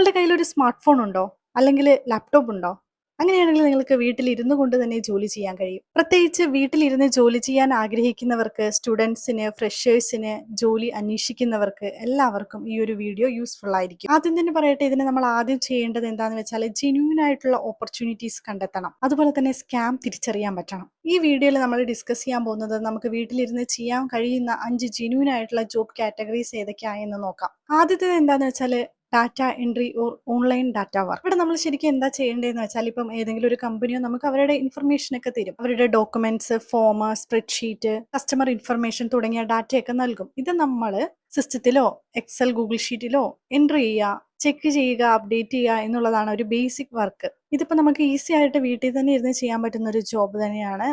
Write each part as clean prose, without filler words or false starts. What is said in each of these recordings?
നിങ്ങളുടെ കയ്യിൽ ഒരു സ്മാർട്ട് ഫോൺ ഉണ്ടോ? അല്ലെങ്കിൽ ലാപ്ടോപ്പ് ഉണ്ടോ? അങ്ങനെയാണെങ്കിൽ നിങ്ങൾക്ക് വീട്ടിലിരുന്നു കൊണ്ട് തന്നെ ജോലി ചെയ്യാൻ കഴിയും. പ്രത്യേകിച്ച് വീട്ടിലിരുന്ന് ജോലി ചെയ്യാൻ ആഗ്രഹിക്കുന്നവർക്ക്, സ്റ്റുഡൻസിന്, ഫ്രഷേഴ്സിന്, ജോലി അന്വേഷിക്കുന്നവർക്ക് എല്ലാവർക്കും ഈ ഒരു വീഡിയോ യൂസ്ഫുൾ ആയിരിക്കും. ആദ്യം തന്നെ പറയട്ടെ, ഇതിന് നമ്മൾ ആദ്യം ചെയ്യേണ്ടത് എന്താണെന്ന് വെച്ചാൽ ജെന്യൂൻ ആയിട്ടുള്ള ഓപ്പർച്യൂണിറ്റീസ് കണ്ടെത്തണം. അതുപോലെ തന്നെ സ്കാം തിരിച്ചറിയാൻ പറ്റണം. ഈ വീഡിയോയിൽ നമ്മൾ ഡിസ്കസ് ചെയ്യാൻ പോകുന്നത് നമുക്ക് വീട്ടിലിരുന്ന് ചെയ്യാൻ കഴിയുന്ന 5 ജെന്യൂൻ ആയിട്ടുള്ള ജോബ് കാറ്റഗറീസ് ഏതൊക്കെയാണെന്ന് നോക്കാം. ആദ്യത്തേത് എന്താണെന്ന് വെച്ചാൽ data entry or online data work. ഇവിടെ നമ്മൾ ശരിക്കും എന്താ ചെയ്യേണ്ടതെന്ന് വെച്ചാൽ ഇപ്പം ഏതെങ്കിലും ഒരു കമ്പനിയോ നമുക്ക് അവരുടെ ഇൻഫർമേഷൻ ഒക്കെ തരും. അവരുടെ documents, form, spreadsheet, customer information തുടങ്ങിയ ഡാറ്റയൊക്കെ നൽകും. ഇത് നമ്മൾ സിസ്റ്റത്തിലോ എക്സൽ, ഗൂഗിൾ ഷീറ്റിലോ എൻട്രി ചെയ്യുക, ചെക്ക് ചെയ്യുക, അപ്ഡേറ്റ് ചെയ്യുക എന്നുള്ളതാണ് ഒരു ബേസിക് വർക്ക്. ഇതിപ്പോൾ നമുക്ക് ഈസി ആയിട്ട് വീട്ടിൽ തന്നെ ഇരുന്ന് ചെയ്യാൻ പറ്റുന്ന ഒരു ജോബ് തന്നെയാണ്.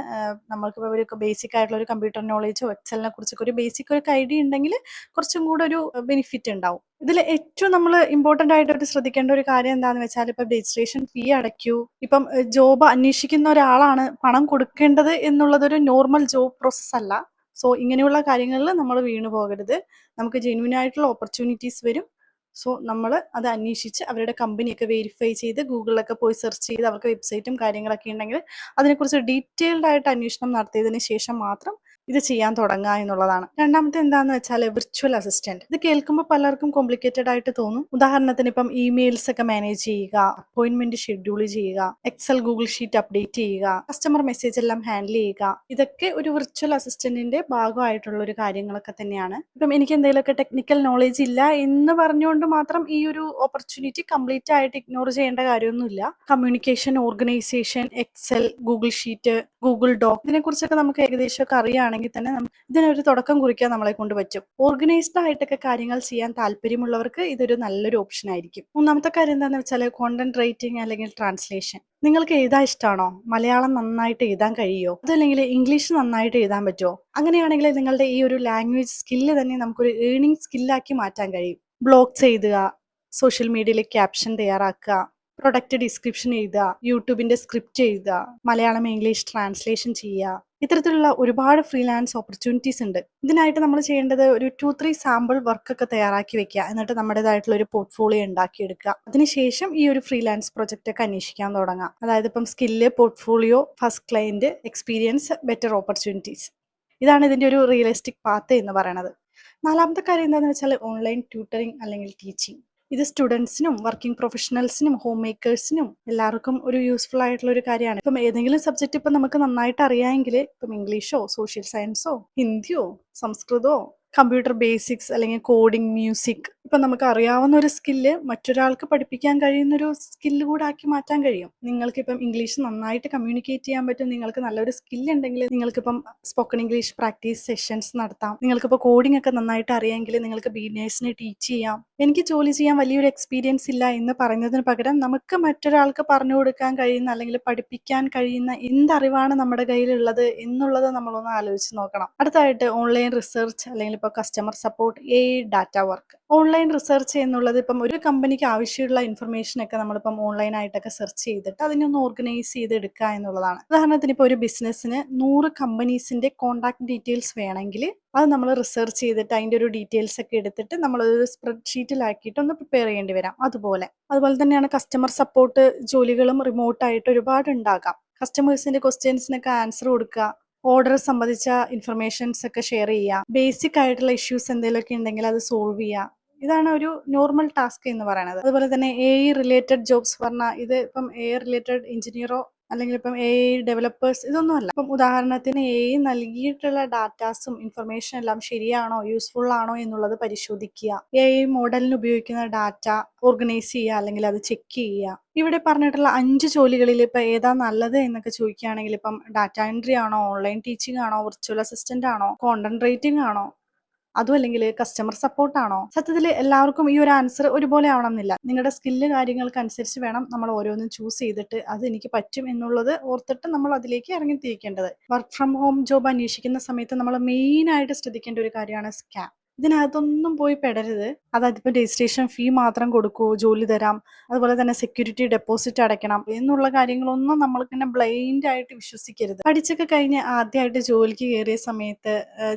നമ്മൾക്കിപ്പോൾ ഒരു ബേസിക് ആയിട്ടുള്ള ഒരു കമ്പ്യൂട്ടർ നോളേജോ എക്സലിനെ കുറിച്ചൊക്കെ ഒരു ബേസിക് ഒരു ഐഡിയ ഉണ്ടെങ്കിൽ കുറച്ചും കൂടെ ഒരു ബെനിഫിറ്റ് ഉണ്ടാവും. ഇതിൽ ഏറ്റവും നമ്മൾ ഇമ്പോർട്ടൻ്റ് ആയിട്ട് ശ്രദ്ധിക്കേണ്ട ഒരു കാര്യം എന്താണെന്ന് വെച്ചാൽ ഇപ്പം രജിസ്ട്രേഷൻ ഫീ അടയ്ക്കൂ. ഇപ്പം ജോബ് അന്വേഷിക്കുന്ന ഒരാളാണ് പണം കൊടുക്കേണ്ടത് എന്നുള്ളതൊരു നോർമൽ ജോബ് പ്രോസസ്സ് അല്ല. സോ ഇങ്ങനെയുള്ള കാര്യങ്ങളിൽ നമ്മൾ വീണു പോകരുത്. നമുക്ക് ജെന്യൂൻ ആയിട്ടുള്ള ഓപ്പർച്യൂണിറ്റീസ് വരും. സോ നമ്മൾ അത് അന്വേഷിച്ച് അവരുടെ കമ്പനിയൊക്കെ വെരിഫൈ ചെയ്ത് ഗൂഗിളിലൊക്കെ പോയി സെർച്ച് ചെയ്ത് അവർക്ക് വെബ്സൈറ്റും കാര്യങ്ങളൊക്കെ ഉണ്ടെങ്കിൽ അതിനെക്കുറിച്ച് ഡീറ്റെയിൽഡ് ആയിട്ട് അന്വേഷണം നടത്തിയതിന് ശേഷം മാത്രം ഇത് ചെയ്യാൻ തുടങ്ങുക എന്നുള്ളതാണ്. രണ്ടാമത്തെ എന്താണെന്ന് വെച്ചാൽ വിർച്വൽ അസിസ്റ്റന്റ്. ഇത് കേൾക്കുമ്പോൾ പലർക്കും കോംപ്ലിക്കേറ്റഡ് ആയിട്ട് തോന്നും. ഉദാഹരണത്തിന് ഇപ്പം ഇമെയിൽസ് ഒക്കെ മാനേജ് ചെയ്യുക, അപ്പോയിന്റ്മെന്റ് ഷെഡ്യൂൾ ചെയ്യുക, എക്സൽ, ഗൂഗിൾ ഷീറ്റ് അപ്ഡേറ്റ് ചെയ്യുക, കസ്റ്റമർ മെസ്സേജ് എല്ലാം ഹാൻഡിൽ ചെയ്യുക. ഇതൊക്കെ ഒരു വിർച്വൽ അസിസ്റ്റന്റിന്റെ ഭാഗമായിട്ടുള്ള ഒരു കാര്യങ്ങളൊക്കെ തന്നെയാണ്. ഇപ്പം എനിക്ക് എന്തെങ്കിലുമൊക്കെ ടെക്നിക്കൽ നോളേജ് ഇല്ല എന്ന് പറഞ്ഞുകൊണ്ട് മാത്രം ഈ ഒരു ഓപ്പർച്യൂണിറ്റി കംപ്ലീറ്റ് ആയിട്ട് ഇഗ്നോർ ചെയ്യേണ്ട കാര്യമൊന്നുമില്ല. Communication, organisation, Excel, Google sheet, Google doc, ഇതിനെക്കുറിച്ചൊക്കെ നമുക്ക് ഏകദേശമൊക്കെ അറിയുകയാണെങ്കിൽ തന്നെ ഇതിനൊരു തുടക്കം കുറിക്കാൻ നമ്മളെ കൊണ്ട് പറ്റും. ഓർഗനൈസ്ഡ് ആയിട്ടൊക്കെ കാര്യങ്ങൾ ചെയ്യാൻ താല്പര്യമുള്ളവർക്ക് ഇതൊരു നല്ലൊരു ഓപ്ഷൻ ആയിരിക്കും. മൂന്നാമത്തെ കാര്യം എന്താണെന്ന് വെച്ചാൽ കോണ്ടന്റ് റൈറ്റിംഗ് അല്ലെങ്കിൽ ട്രാൻസ്ലേഷൻ. നിങ്ങൾക്ക് എഴുതാൻ ഇഷ്ടമാണോ? മലയാളം നന്നായിട്ട് എഴുതാൻ കഴിയുമോ? അതല്ലെങ്കിൽ ഇംഗ്ലീഷ് നന്നായിട്ട് എഴുതാൻ പറ്റുമോ? അങ്ങനെയാണെങ്കിൽ നിങ്ങളുടെ ഈ ഒരു ലാംഗ്വേജ് സ്കില്ല് തന്നെ നമുക്കൊരു ഏണിംഗ് സ്കില്ലാക്കി മാറ്റാൻ കഴിയും. ബ്ലോഗ്സ് എഴുതുക, സോഷ്യൽ മീഡിയയിൽ ക്യാപ്ഷൻ തയ്യാറാക്കുക, പ്രൊഡക്റ്റ് ഡിസ്ക്രിപ്ഷൻ എഴുതുക, യൂട്യൂബിന്റെ സ്ക്രിപ്റ്റ് എഴുതുക, മലയാളം ഇംഗ്ലീഷ് ട്രാൻസ്ലേഷൻ ചെയ്യുക. ഇത്തരത്തിലുള്ള ഒരുപാട് ഫ്രീലാൻസ് ഓപ്പർച്യൂണിറ്റീസ് ഉണ്ട്. ഇതിനായിട്ട് നമ്മൾ ചെയ്യേണ്ടത് ഒരു 2-3 സാമ്പിൾ വർക്കൊക്കെ തയ്യാറാക്കി വെക്കുക. എന്നിട്ട് നമ്മുടേതായിട്ടുള്ള ഒരു പോർട്ട്ഫോളിയോ ഉണ്ടാക്കിയെടുക്കുക. അതിനുശേഷം ഈ ഒരു ഫ്രീലാൻസ് പ്രൊജക്റ്റ് ഒക്കെ അന്വേഷിക്കാൻ തുടങ്ങാം. അതായത് ഇപ്പം skill, portfolio, first client, experience, better opportunities. ഇതാണ് ഇതിന്റെ ഒരു റിയലിസ്റ്റിക് പാത്ത് എന്ന് പറയുന്നത്. നാലാമത്തെ കാര്യം എന്താണെന്ന് വെച്ചാൽ ഓൺലൈൻ ട്യൂട്ടറിങ് അല്ലെങ്കിൽ ടീച്ചിങ്. ഇത് സ്റ്റുഡൻസിനും വർക്കിംഗ് പ്രൊഫഷണൽസിനും ഹോം മേക്കേഴ്സിനും എല്ലാവർക്കും ഒരു യൂസ്ഫുൾ ആയിട്ടുള്ള ഒരു കാര്യമാണ്. ഇപ്പം ഏതെങ്കിലും സബ്ജക്റ്റ് ഇപ്പം നമുക്ക് നന്നായിട്ട് അറിയാമെങ്കിൽ ഇപ്പം ഇംഗ്ലീഷോ സോഷ്യൽ സയൻസോ ഹിന്ദിയോ സംസ്കൃതമോ കമ്പ്യൂട്ടർ ബേസിക്സ് അല്ലെങ്കിൽ കോഡിംഗ്, മ്യൂസിക്, ഇപ്പം നമുക്ക് അറിയാവുന്ന ഒരു സ്കില്ല് മറ്റൊരാൾക്ക് പഠിപ്പിക്കാൻ കഴിയുന്ന ഒരു സ്കില്ല് കൂടെ ആക്കി മാറ്റാൻ കഴിയും. നിങ്ങൾക്കിപ്പം ഇംഗ്ലീഷ് നന്നായിട്ട് കമ്മ്യൂണിക്കേറ്റ് ചെയ്യാൻ പറ്റും, നിങ്ങൾക്ക് നല്ലൊരു സ്കില്ല് ഉണ്ടെങ്കിൽ നിങ്ങൾക്കിപ്പം സ്പോക്കൺ ഇംഗ്ലീഷ് പ്രാക്ടീസ് സെഷൻസ് നടത്താം. നിങ്ങൾക്കിപ്പോൾ കോഡിംഗ് ഒക്കെ നന്നായിട്ട് അറിയാമെങ്കിൽ നിങ്ങൾക്ക് ബിഗിനേഴ്സിനെ ടീച്ച് ചെയ്യാം. എനിക്ക് ജോലി ചെയ്യാൻ വലിയൊരു എക്സ്പീരിയൻസ് ഇല്ല എന്ന് പറയുന്നതിന് പകരം നമുക്ക് മറ്റൊരാൾക്ക് പറഞ്ഞു കൊടുക്കാൻ കഴിയുന്ന അല്ലെങ്കിൽ പഠിപ്പിക്കാൻ കഴിയുന്ന എന്തറിവാണ് നമ്മുടെ കയ്യിലുള്ളത് എന്നുള്ളത് നമ്മളൊന്ന് ആലോചിച്ച് നോക്കണം. അടുത്തായിട്ട് ഓൺലൈൻ റിസർച്ച് അല്ലെങ്കിൽ ഇപ്പോൾ customer support, data work. Online research എന്നുള്ളത് ഇപ്പം ഒരു കമ്പനിക്ക് ആവശ്യമുള്ള ഇൻഫർമേഷൻ ഒക്കെ നമ്മളിപ്പം ഓൺലൈനായിട്ടൊക്കെ സെർച്ച് ചെയ്തിട്ട് അതിനൊന്ന് ഓർഗനൈസ് ചെയ്തെടുക്കുക എന്നുള്ളതാണ്. ഉദാഹരണത്തിന് ഇപ്പോൾ ഒരു ബിസിനസ്സിന് 100 കമ്പനീസിന്റെ കോൺടാക്ട് ഡീറ്റെയിൽസ് വേണമെങ്കിൽ അത് നമ്മൾ റിസർച്ച് ചെയ്തിട്ട് അതിൻ്റെ ഒരു ഡീറ്റെയിൽസ് ഒക്കെ എടുത്തിട്ട് നമ്മളൊരു സ്പ്രെഡ്ഷീറ്റിലാക്കിയിട്ട് ഒന്ന് പ്രിപ്പയർ ചെയ്യേണ്ടി വരാം. അതുപോലെ തന്നെയാണ് കസ്റ്റമർ സപ്പോർട്ട് ജോലികളും റിമോട്ടായിട്ട് ഒരുപാട് ഉണ്ടാകാം. കസ്റ്റമേഴ്സിന്റെ ക്വസ്റ്റ്യൻസിനൊക്കെ ആൻസർ കൊടുക്കുക, ഓർഡർ സംബന്ധിച്ച ഇൻഫർമേഷൻസ് ഒക്കെ ഷെയർ ചെയ്യുക, ബേസിക് ആയിട്ടുള്ള ഇഷ്യൂസ് എന്തെങ്കിലുമൊക്കെ ഉണ്ടെങ്കിൽ അത് സോൾവ് ചെയ്യുക. ഇതാണ് ഒരു നോർമൽ ടാസ്ക് എന്ന് പറയുന്നത്. അതുപോലെ തന്നെ റിലേറ്റഡ് ജോബ്സ് പറഞ്ഞാൽ ഇത് ഇപ്പം റിലേറ്റഡ് എഞ്ചിനീയറോ അല്ലെങ്കിൽ ഇപ്പം ഡെവലപ്പേഴ്സ് ഇതൊന്നും അല്ല. ഇപ്പം ഉദാഹരണത്തിന് നൽകിയിട്ടുള്ള ഡാറ്റാസും ഇൻഫർമേഷൻ എല്ലാം ശരിയാണോ, യൂസ്ഫുൾ ആണോ എന്നുള്ളത് പരിശോധിക്കുക. മോഡലിന് ഉപയോഗിക്കുന്ന ഡാറ്റ ഓർഗനൈസ് ചെയ്യുക അല്ലെങ്കിൽ അത് ചെക്ക് ചെയ്യുക. ഇവിടെ പറഞ്ഞിട്ടുള്ള 5 ജോലികളിൽ ഇപ്പം ഏതാ നല്ലത് എന്നൊക്കെ ചോദിക്കുകയാണെങ്കിൽ ഇപ്പം ഡാറ്റ എൻട്രി ആണോ, ഓൺലൈൻ ടീച്ചിങ് ആണോ, വിർച്വൽ അസിസ്റ്റന്റ് ആണോ, കോണ്ടന്റ് റൈറ്റിംഗ് ആണോ, അതും അല്ലെങ്കിൽ കസ്റ്റമർ സപ്പോർട്ടാണോ? സത്യത്തിൽ എല്ലാവർക്കും ഈ ഒരു ആൻസർ ഒരുപോലെ ആവണമെന്നില്ല. നിങ്ങളുടെ സ്കില്ല് കാര്യങ്ങൾക്കനുസരിച്ച് വേണം നമ്മൾ ഓരോന്നും ചൂസ് ചെയ്തിട്ട് അത് എനിക്ക് പറ്റും എന്നുള്ളത് ഓർത്തിട്ട് നമ്മൾ അതിലേക്ക് ഇറങ്ങിത്തിരിക്കേണ്ടത്. വർക്ക് ഫ്രം ഹോം ജോബ് അന്വേഷിക്കുന്ന സമയത്ത് നമ്മൾ മെയിനായിട്ട് ശ്രദ്ധിക്കേണ്ട ഒരു കാര്യമാണ് സ്കാം. ഇതിനകത്തൊന്നും പോയി പെടരുത്. അതിപ്പോ രജിസ്ട്രേഷൻ ഫീ മാത്രം കൊടുക്കൂ, ജോലി തരാം, അതുപോലെ തന്നെ സെക്യൂരിറ്റി ഡെപ്പോസിറ്റ് അടയ്ക്കണം എന്നുള്ള കാര്യങ്ങളൊന്നും നമ്മൾക്കിങ്ങനെ ബ്ലൈൻഡ് ആയിട്ട് വിശ്വസിക്കരുത്. പഠിച്ചൊക്കെ കഴിഞ്ഞ് ആദ്യമായിട്ട് ജോലിക്ക് കയറിയ സമയത്ത്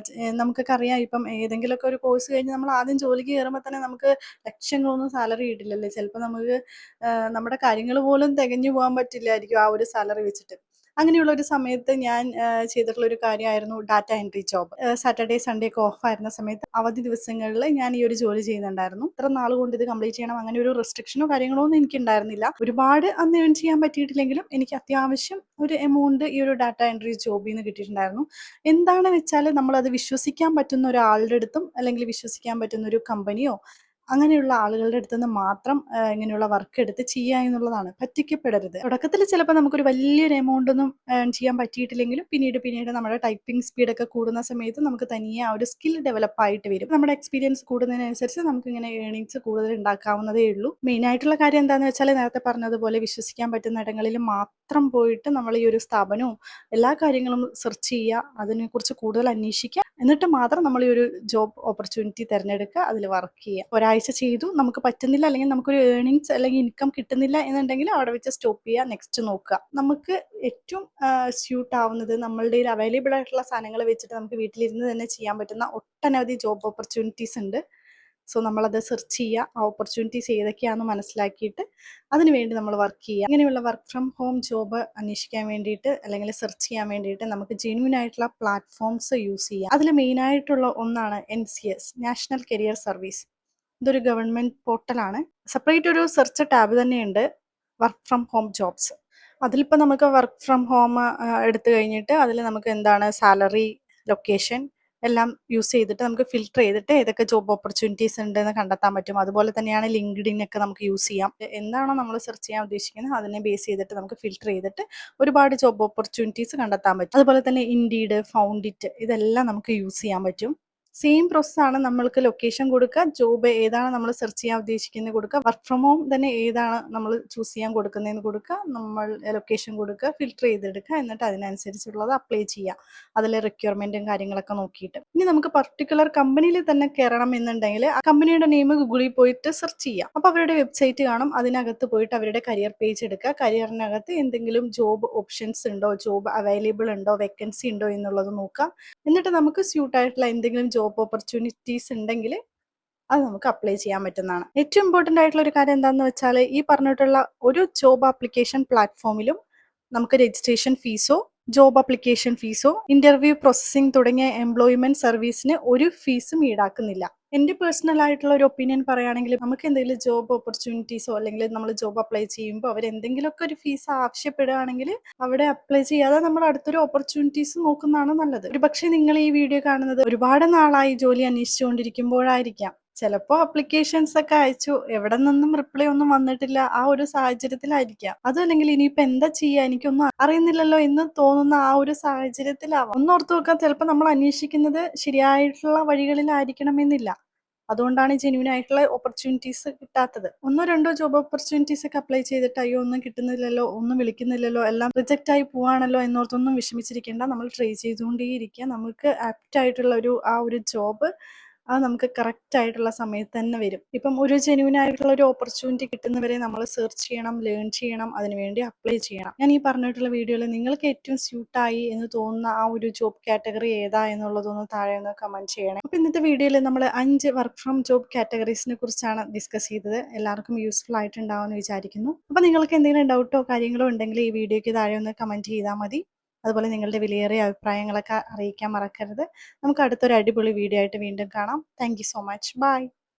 നമുക്കൊക്കെ അറിയാം, ഇപ്പം ഏതെങ്കിലുമൊക്കെ ഒരു കോഴ്സ് കഴിഞ്ഞ് നമ്മൾ ആദ്യം ജോലിക്ക് കയറുമ്പോൾ തന്നെ നമുക്ക് ലക്ഷങ്ങളൊന്നും സാലറി കിട്ടില്ലല്ലേ. ചിലപ്പോൾ നമുക്ക് നമ്മുടെ കാര്യങ്ങൾ പോലും തികഞ്ഞു പോകാൻ പറ്റില്ലായിരിക്കും ആ ഒരു സാലറി വെച്ചിട്ട്. അങ്ങനെയുള്ള ഒരു സമയത്ത് ഞാൻ ചെയ്തിട്ടുള്ള ഒരു കാര്യമായിരുന്നു data entry job. Saturday Sunday ഒക്കെ ഓഫ് ആയിരുന്ന സമയത്ത് അവധി ദിവസങ്ങളിൽ ഞാൻ ഈ ഒരു ജോലി ചെയ്യുന്നുണ്ടായിരുന്നു. ഇത്ര നാൾ കൊണ്ട് ഇത് കംപ്ലീറ്റ് ചെയ്യണം, അങ്ങനെ ഒരു റെസ്ട്രിക്ഷനോ കാര്യങ്ങളോ ഒന്നും എനിക്ക് ഉണ്ടായിരുന്നില്ല. ഒരുപാട് അന്ന് ഏൺ ചെയ്യാൻ പറ്റിയിട്ടില്ലെങ്കിലും എനിക്ക് അത്യാവശ്യം ഒരു എമൗണ്ട് ഈ ഒരു ഡാറ്റ എൻട്രി ജോബിൽ നിന്ന് കിട്ടിയിട്ടുണ്ടായിരുന്നു. എന്താണ് വെച്ചാൽ നമ്മളത് വിശ്വസിക്കാൻ പറ്റുന്ന ഒരാളുടെ അടുത്തും അല്ലെങ്കിൽ വിശ്വസിക്കാൻ പറ്റുന്ന ഒരു കമ്പനിയോ അങ്ങനെയുള്ള ആളുകളുടെ അടുത്ത് നിന്ന് മാത്രം ഇങ്ങനെയുള്ള വർക്ക് എടുത്ത് ചെയ്യുക എന്നുള്ളതാണ്. പറ്റിക്കപ്പെടരുത്. തുടക്കത്തിൽ ചിലപ്പോൾ നമുക്കൊരു വലിയൊരു എമൗണ്ട് ഒന്നും ഏൺ ചെയ്യാൻ പറ്റിയിട്ടില്ലെങ്കിലും പിന്നീട് നമ്മുടെ ടൈപ്പിംഗ് സ്പീഡൊക്കെ കൂടുന്ന സമയത്ത് നമുക്ക് തനിയെ ആ ഒരു സ്കിൽ ഡെവലപ്പ് ആയിട്ട് വരും. നമ്മുടെ എക്സ്പീരിയൻസ് കൂടുന്നതിനനുസരിച്ച് നമുക്ക് ഇങ്ങനെ ഏണിങ്സ് കൂടുതൽ ഉണ്ടാക്കാവുന്നതേ ഉള്ളൂ. മെയിൻ ആയിട്ടുള്ള കാര്യം എന്താണെന്ന് വെച്ചാൽ നേരത്തെ പറഞ്ഞതുപോലെ വിശ്വസിക്കാൻ പറ്റുന്ന ഇടങ്ങളിൽ മാത്രം പോയിട്ട് നമ്മൾ ഈ ഒരു സ്ഥാപനവും എല്ലാ കാര്യങ്ങളും സെർച്ച് ചെയ്യുക, അതിനെക്കുറിച്ച് കൂടുതൽ അന്വേഷിക്കുക, എന്നിട്ട് മാത്രം നമ്മൾ ഈ ഒരു ജോബ് ഓപ്പർച്യൂണിറ്റി തിരഞ്ഞെടുക്കുക, അതിൽ വർക്ക് ചെയ്യുക. ഒരാഴ്ച ചെയ്തു, നമുക്ക് പറ്റുന്നില്ല അല്ലെങ്കിൽ നമുക്കൊരു ഏർണിങ്സ് അല്ലെങ്കിൽ ഇൻകം കിട്ടുന്നില്ല എന്നുണ്ടെങ്കിൽ അവിടെ വെച്ച് സ്റ്റോപ്പ് ചെയ്യുക, നെക്സ്റ്റ് നോക്കുക. നമുക്ക് ഏറ്റവും സ്യൂട്ട് ആവുന്നത് നമ്മളുടെ അവൈലബിൾ ആയിട്ടുള്ള സാധനങ്ങൾ വെച്ചിട്ട് നമുക്ക് വീട്ടിലിരുന്ന് തന്നെ ചെയ്യാൻ പറ്റുന്ന ഒട്ടനവധി ജോബ് ഓപ്പർച്യൂണിറ്റീസ് ഉണ്ട്. സോ നമ്മളത് സെർച്ച് ചെയ്യുക, ആ ഓപ്പർച്യൂണിറ്റീസ് ഏതൊക്കെയാണെന്ന് മനസ്സിലാക്കിയിട്ട് അതിനുവേണ്ടി നമ്മൾ വർക്ക് ചെയ്യുക. ഇങ്ങനെയുള്ള വർക്ക് ഫ്രം ഹോം ജോബ് അന്വേഷിക്കാൻ വേണ്ടിയിട്ട് അല്ലെങ്കിൽ സെർച്ച് ചെയ്യാൻ വേണ്ടിയിട്ട് നമുക്ക് ജെന്യൂൻ ആയിട്ടുള്ള പ്ലാറ്റ്ഫോംസ് യൂസ് ചെയ്യാം. അതിൽ മെയിനായിട്ടുള്ള ഒന്നാണ് NCS, നാഷണൽ കരിയർ സർവീസ്. ഇതൊരു ഗവൺമെൻറ് പോർട്ടലാണ്. സെപ്പറേറ്റ് ഒരു സെർച്ച് ടാബ് തന്നെയുണ്ട് വർക്ക് ഫ്രം ഹോം ജോബ്സ്. അതിലിപ്പോൾ നമുക്ക് വർക്ക് ഫ്രം ഹോം എടുത്തു കഴിഞ്ഞിട്ട് അതിൽ നമുക്ക് എന്താണ് സാലറി, ലൊക്കേഷൻ എല്ലാം യൂസ് ചെയ്തിട്ട് നമുക്ക് ഫിൽട്ടർ ചെയ്തിട്ട് ഏതൊക്കെ ജോബ് ഓപ്പർച്യൂണിറ്റീസ് ഉണ്ടെന്ന് കണ്ടെത്താൻ പറ്റും. അതുപോലെ തന്നെയാണ് ലിങ്ക്ഡിൻ ഒക്കെ നമുക്ക് യൂസ് ചെയ്യാം. എന്താണോ നമ്മൾ സെർച്ച് ചെയ്യാൻ ഉദ്ദേശിക്കുന്നത് അതിനെ ബേസ് ചെയ്തിട്ട് നമുക്ക് ഫിൽട്ടർ ചെയ്തിട്ട് ഒരുപാട് ജോബ് ഓപ്പർച്യൂണിറ്റീസ് കണ്ടെത്താൻ പറ്റും. അതുപോലെ തന്നെ ഇൻഡീഡ്, ഫൗണ്ടിറ്റ് ഇതെല്ലാം നമുക്ക് യൂസ് ചെയ്യാൻ പറ്റും. സെയിം പ്രോസസ്സാണ്. നമ്മൾക്ക് ലൊക്കേഷൻ കൊടുക്കുക, ജോബ് ഏതാണ് നമ്മൾ സെർച്ച് ചെയ്യാൻ ഉദ്ദേശിക്കുന്നത് കൊടുക്കുക, വർക്ക് ഫ്രം ഹോം തന്നെ ഏതാണ് നമ്മൾ ചൂസ് ചെയ്യാൻ കൊടുക്കുന്നതെന്ന് കൊടുക്കുക, നമ്മൾ ലൊക്കേഷൻ കൊടുക്കുക, ഫിൽട്ടർ ചെയ്തെടുക്കുക, എന്നിട്ട് അതിനനുസരിച്ചുള്ളത് അപ്ലൈ ചെയ്യുക, അതിലെ റിക്വയർമെൻറ്റും കാര്യങ്ങളൊക്കെ നോക്കിയിട്ട്. ഇനി നമുക്ക് പർട്ടിക്കുലർ കമ്പനിയിൽ തന്നെ കയറണം എന്നുണ്ടെങ്കിൽ ആ കമ്പനിയുടെ നെയിം ഗൂഗിളിൽ പോയിട്ട് സെർച്ച് ചെയ്യാം. അപ്പോൾ അവരുടെ വെബ്സൈറ്റ് കാണും, അതിനകത്ത് പോയിട്ട് അവരുടെ കരിയർ പേജ് എടുക്കുക, കരിയറിനകത്ത് എന്തെങ്കിലും ജോബ് ഓപ്ഷൻസ് ഉണ്ടോ, ജോബ് അവൈലബിൾ ഉണ്ടോ, വേക്കൻസി ഉണ്ടോ എന്നുള്ളത് നോക്കുക. എന്നിട്ട് നമുക്ക് സ്യൂട്ടായിട്ടുള്ള എന്തെങ്കിലും ജോബ് ഓപ്പർച്യൂണിറ്റീസ് ഉണ്ടെങ്കിൽ അത് നമുക്ക് അപ്ലൈ ചെയ്യാൻ പറ്റുന്നതാണ്. ഏറ്റവും ഇമ്പോർട്ടൻ്റ് ആയിട്ടുള്ള ഒരു കാര്യം എന്താണെന്ന് വെച്ചാൽ ഈ പറഞ്ഞിട്ടുള്ള ഒരു ജോബ് ആപ്ലിക്കേഷൻ പ്ലാറ്റ്ഫോമിലും നമുക്ക് രജിസ്ട്രേഷൻ ഫീസോ ജോബ് ആപ്ലിക്കേഷൻ ഫീസോ ഇന്റർവ്യൂ പ്രോസസ്സിംഗ് തുടങ്ങിയ എംപ്ലോയ്മെന്റ് സർവീസിന് ഒരു ഫീസും ഈടാക്കുന്നില്ല. എൻ്റെ പേഴ്സണൽ ആയിട്ടുള്ള ഒരു ഒപ്പീനിയൻ പറയുകയാണെങ്കിൽ നമുക്ക് എന്തെങ്കിലും ജോബ് ഓപ്പർച്യൂണിറ്റീസോ അല്ലെങ്കിൽ നമ്മൾ ജോബ് അപ്ലൈ ചെയ്യുമ്പോൾ അവർ എന്തെങ്കിലുമൊക്കെ ഒരു ഫീസ് ആവശ്യപ്പെടുകയാണെങ്കിൽ അവിടെ അപ്ലൈ ചെയ്യാതെ നമ്മൾ അടുത്തൊരു ഓപ്പർച്യൂണിറ്റീസ് നോക്കുന്നതാണ് നല്ലത്. ഒരു പക്ഷേ നിങ്ങൾ ഈ വീഡിയോ കാണുന്നത് ഒരുപാട് നാളായി ജോലി അന്വേഷിച്ചുകൊണ്ടിരിക്കുമ്പോഴായിരിക്കാം. ചിലപ്പോൾ അപ്ലിക്കേഷൻസ് ഒക്കെ അയച്ചു, എവിടെ നിന്നും റിപ്ലൈ ഒന്നും വന്നിട്ടില്ല, ആ ഒരു സാഹചര്യത്തിലായിരിക്കാം. അതല്ലെങ്കിൽ ഇനിയിപ്പോൾ എന്താ ചെയ്യുക, എനിക്കൊന്നും അറിയുന്നില്ലല്ലോ എന്ന് തോന്നുന്ന ആ ഒരു സാഹചര്യത്തിലാവാം. ഒന്നോർത്ത് നോക്കാൻ, ചിലപ്പോൾ നമ്മൾ അന്വേഷിക്കുന്നത് ശരിയായിട്ടുള്ള വഴികളിലായിരിക്കണമെന്നില്ല. അതുകൊണ്ടാണ് ജെന്യൂൻ ആയിട്ടുള്ള ഓപ്പർച്യൂണിറ്റീസ് കിട്ടാത്തത്. ഒന്നോ രണ്ടോ ജോബ് ഓപ്പർച്യൂണിറ്റീസ് ഒക്കെ അപ്ലൈ ചെയ്തിട്ട് അയ്യോ ഒന്നും കിട്ടുന്നില്ലല്ലോ, ഒന്നും വിളിക്കുന്നില്ലല്ലോ, എല്ലാം റിജക്റ്റ് ആയി പോവാണല്ലോ എന്നോർത്തൊന്നും വിഷമിച്ചിരിക്കേണ്ട. നമ്മൾ ട്രൈ ചെയ്തുകൊണ്ടേയിരിക്കുക. നമുക്ക് ആപ്റ്റ് ആയിട്ടുള്ള ആ ഒരു ജോബ് അത് നമുക്ക് കറക്റ്റ് ആയിട്ടുള്ള സമയത്ത് തന്നെ വരും. ഇപ്പം ഒരു ജെന്യൂൻ ആയിട്ടുള്ള ഒരു ഓപ്പർച്യൂണിറ്റി കിട്ടുന്നവരെ നമ്മൾ സെർച്ച് ചെയ്യണം, ലേൺ ചെയ്യണം, അതിനുവേണ്ടി അപ്ലൈ ചെയ്യണം. ഞാൻ ഈ പറഞ്ഞിട്ടുള്ള വീഡിയോയിൽ നിങ്ങൾക്ക് ഏറ്റവും സ്യൂട്ടായി എന്ന് തോന്നുന്ന ആ ഒരു ജോബ് കാറ്റഗറി ഏതാ എന്നുള്ളതൊന്ന് താഴെ ഒന്ന് കമന്റ് ചെയ്യണം. അപ്പോൾ ഇന്നത്തെ വീഡിയോയിൽ നമ്മൾ 5 വർക്ക് ഫ്രം ജോബ് കാറ്റഗറീസിനെ കുറിച്ചാണ് ഡിസ്കസ് ചെയ്തത്. എല്ലാവർക്കും യൂസ്ഫുൾ ആയിട്ടുണ്ടാവുമെന്ന് വിചാരിക്കുന്നു. അപ്പോൾ നിങ്ങൾക്ക് എന്തെങ്കിലും ഡൗട്ടോ കാര്യങ്ങളോ ഉണ്ടെങ്കിൽ ഈ വീഡിയോയ്ക്ക് താഴെ ഒന്ന് കമന്റ് ചെയ്താൽ മതി. അതുപോലെ നിങ്ങളുടെ വിലയേറിയ അഭിപ്രായങ്ങളൊക്കെ അറിയിക്കാൻ മറക്കരുത്. നമുക്ക് അടുത്തൊരു അടിപൊളി വീഡിയോ ആയിട്ട് വീണ്ടും കാണാം. Thank you so much. By.